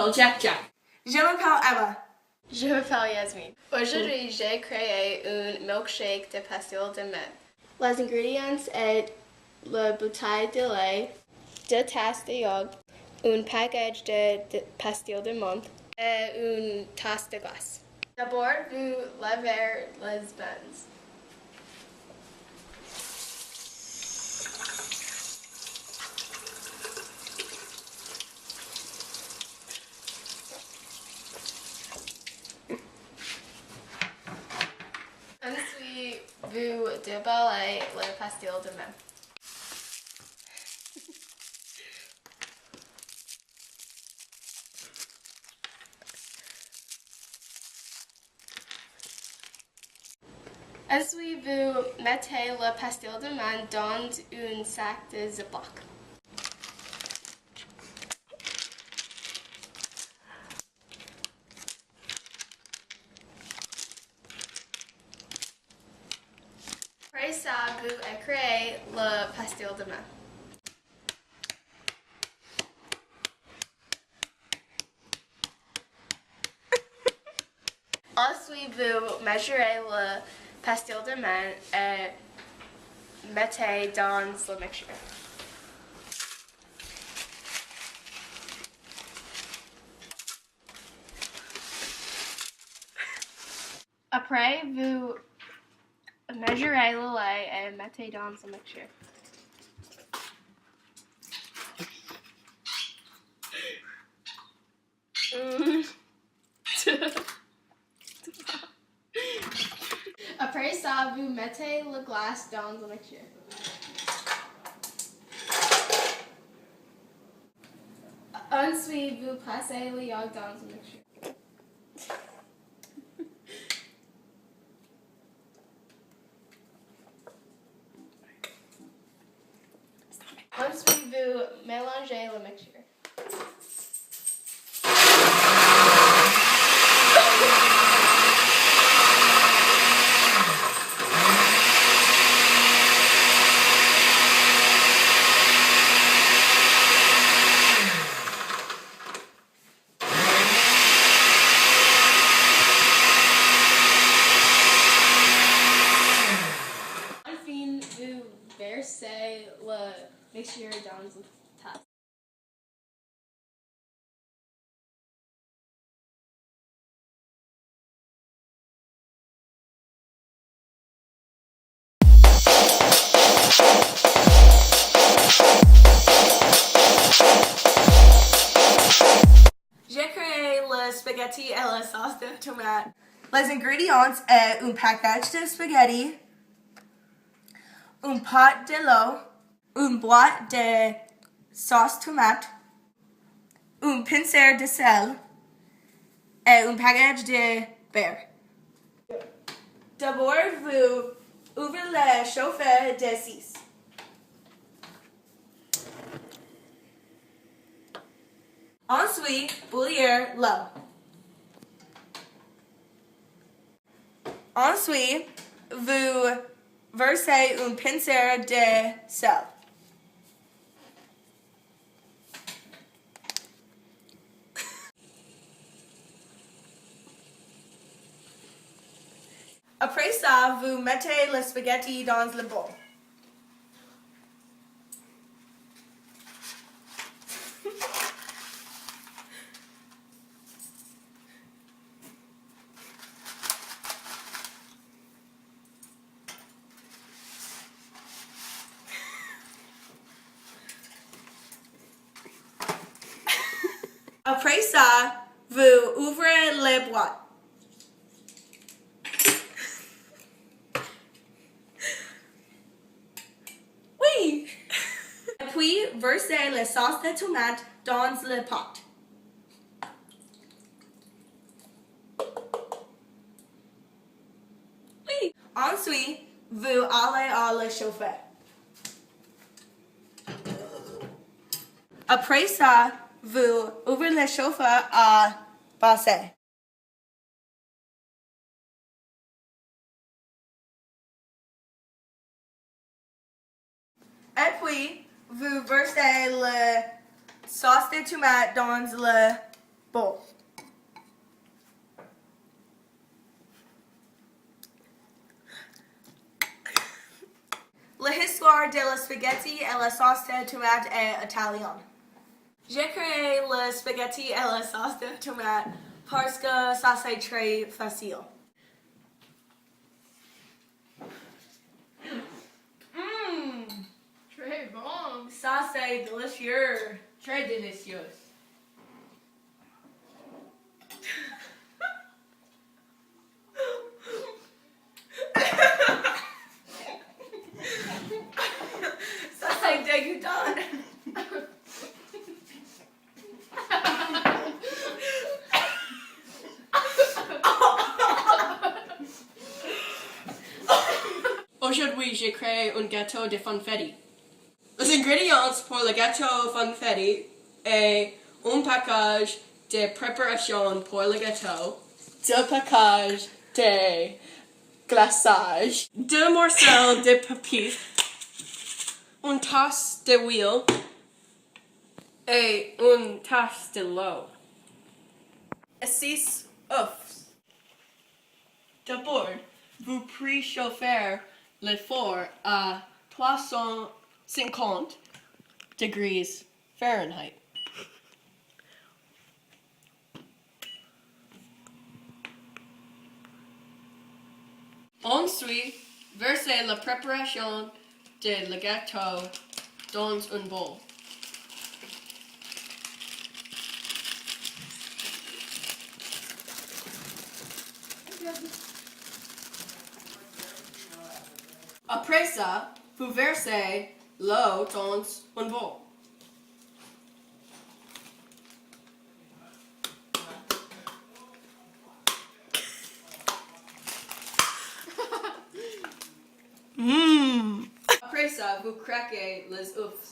m'appelle Jack. Je m'appelle Emma. Je m'appelle Yasmine. Aujourd'hui, j'ai créé un milkshake de pastilles de menthe. Les ingrédients sont la bouteille de lait, 2 tasses de yaourt, un package de pastilles de menthe et une tasse de glace. D'abord, vous lavez les mains. Ensuite, vous déballez les pastilles de menthe. Ensuite, vous mettez la pastille de menthe dans un sac de Ziploc. Après ça, vous écrasez la pastille de menthe. Ensuite, vous mesurez la pastille de menthe et mettez dans la mixture. Après, vous mesurez le lait et mettez dans la mixture. Après ça, vous mettez la glace dans la mixture. Ensuite, vous passez le yaourt dans la mixture. Ensuite, vous mélangez la mixture. Enfin, vous versez la mixture dans la tasse. J'ai créé le spaghetti et la sauce de tomate. Les ingrédients sont un package de spaghetti, un pot de l'eau, une boîte de sauce tomate, une pincée de sel et un package de beurre. D'abord, vous ouvrez le chauffeur de 6. Ensuite, bouillir l'eau. Ensuite, vous versez une pincée de sel. Après ça, vous mettez le spaghetti dans le bol. Après ça, vous ouvrez les boîtes. Oui! Et puis, versez la sauce de tomate dans le pot. Oui! Ensuite, vous allez à le chauffer. Après ça, vous ouvrez le chauffeur à passer. Et puis, vous versez la sauce de tomate dans le Bowl. L'histoire de la spaghetti et la sauce de tomate est italienne. J'ai créé le spaghetti et la sauce de tomate parce que ça c'est très facile. Très bon. Ça c'est délicieux. Très délicieux. Ça c'est dégoûtant. Aujourd'hui, j'ai créé un gâteau de funfetti. Les ingrédients pour le gâteau funfetti est un package de préparation pour le gâteau, deux packages de glaçage, deux morceaux de pépites, une tasse d'huile et une tasse de l'eau. Et 6 œufs. D'abord, vous préchauffez le four à 350 degrés Fahrenheit. Ensuite, versez la préparation de le gâteau dans un bol. Après ça, vous versez l'eau dans un bol. Après ça, vous craquez les œufs.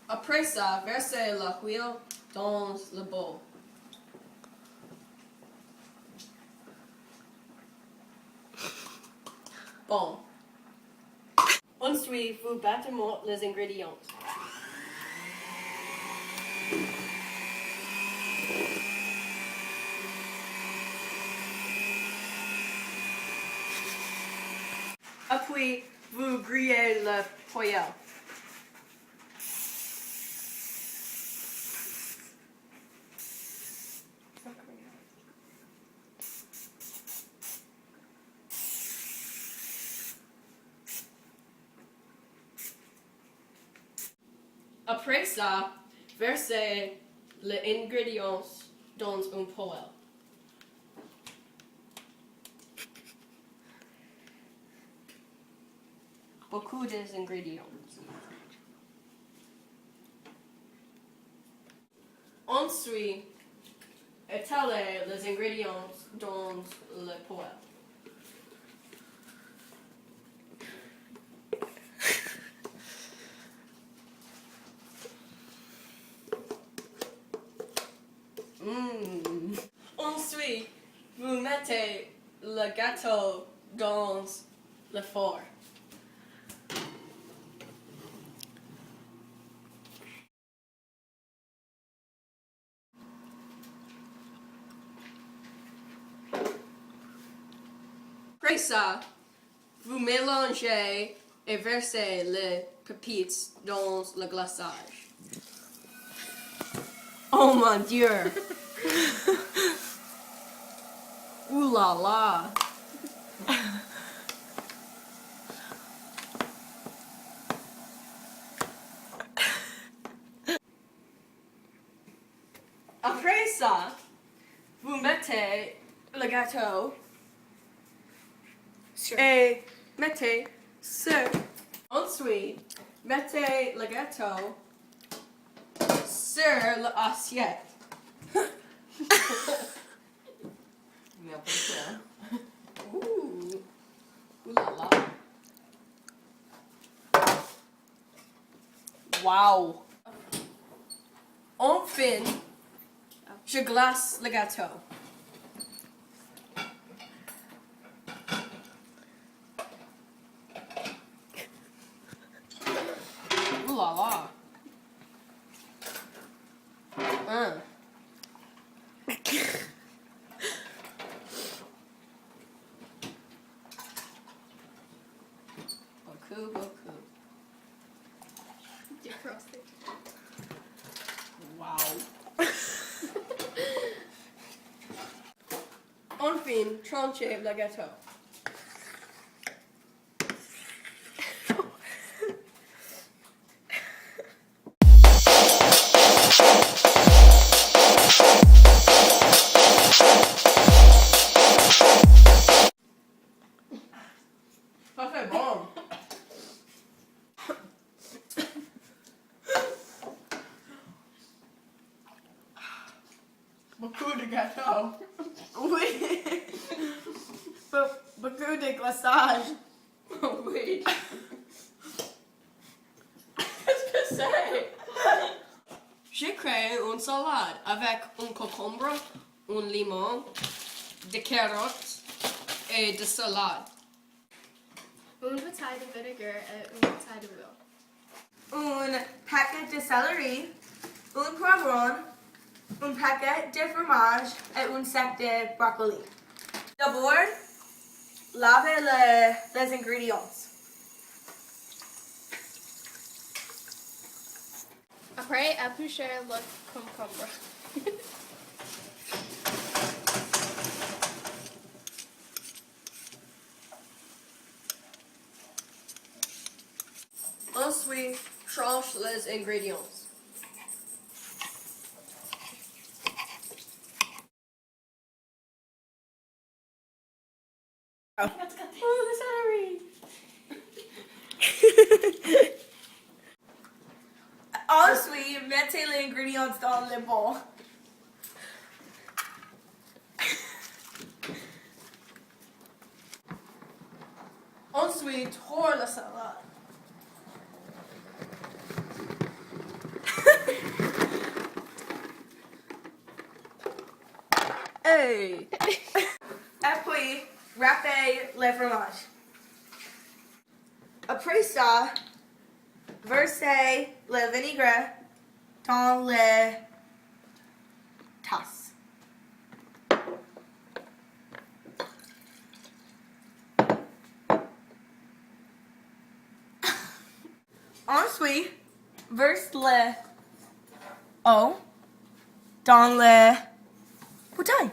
Après ça, versez l'huile dans le bol. Bon. Ensuite, vous battez les ingrédients. Puis, vous grillez le poêle. Après ça, versez les ingrédients dans un poêle. Beaucoup d'ingrédients. Ensuite, étalez les ingrédients dans le poêle. Ensuite, vous mettez le gâteau dans le four. Après ça, vous mélangez et versez les pépites dans le glaçage. Oh mon Dieu! Ouh là là! Après ça, vous mettez le gâteau et mettez sur. Ensuite, mettez le gâteau sur l'assiette. Ouh, ouh là là. Wow. Enfin, je glace le gâteau. fin trancher le gâteau. Ça c'est bon. Beaucoup de gâteau. Oui. Beaucoup de glaçage. Oui. Qu'est-ce que c'est? J'ai créé une salade avec un concombre, un limon, des carottes et de salade. Une bouteille de vinaigre et une bouteille d'huile. Un paquet de céleri, un poivron, un paquet de fromage et un sac de brocoli. D'abord, lavez les ingrédients. Après, épluchez le concombre. Ensuite, change les ingrédients. Oh, the celery! Ensuite, mettez les ingrédients dans le bol. Ensuite, roule la salade. Hey! Et puis, râpez le fromage. Après ça, versez le vinaigre dans les tasses. Ensuite, verse le eau dans le bouteille.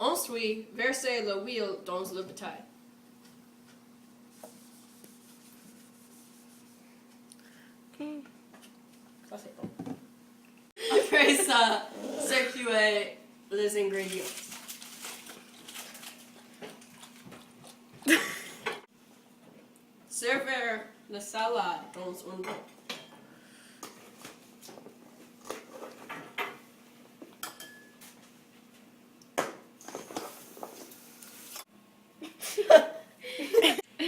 Ensuite, versez l'huile dans le bouteille. Ça c'est bon. Après ça, circulez les ingrédients. Servez la salade dans un bol.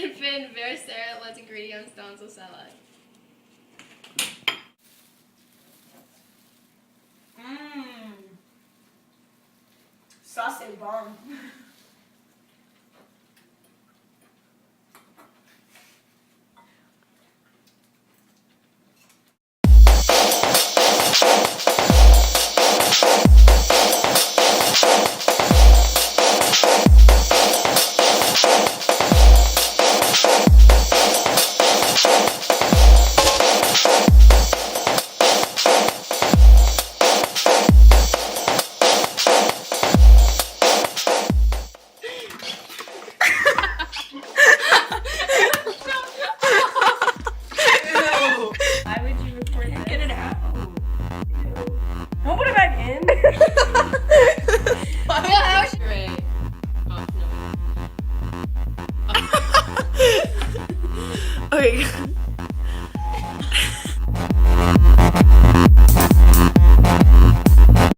Enfin, versez les ingrédients dans la salade. Ça c'est bon.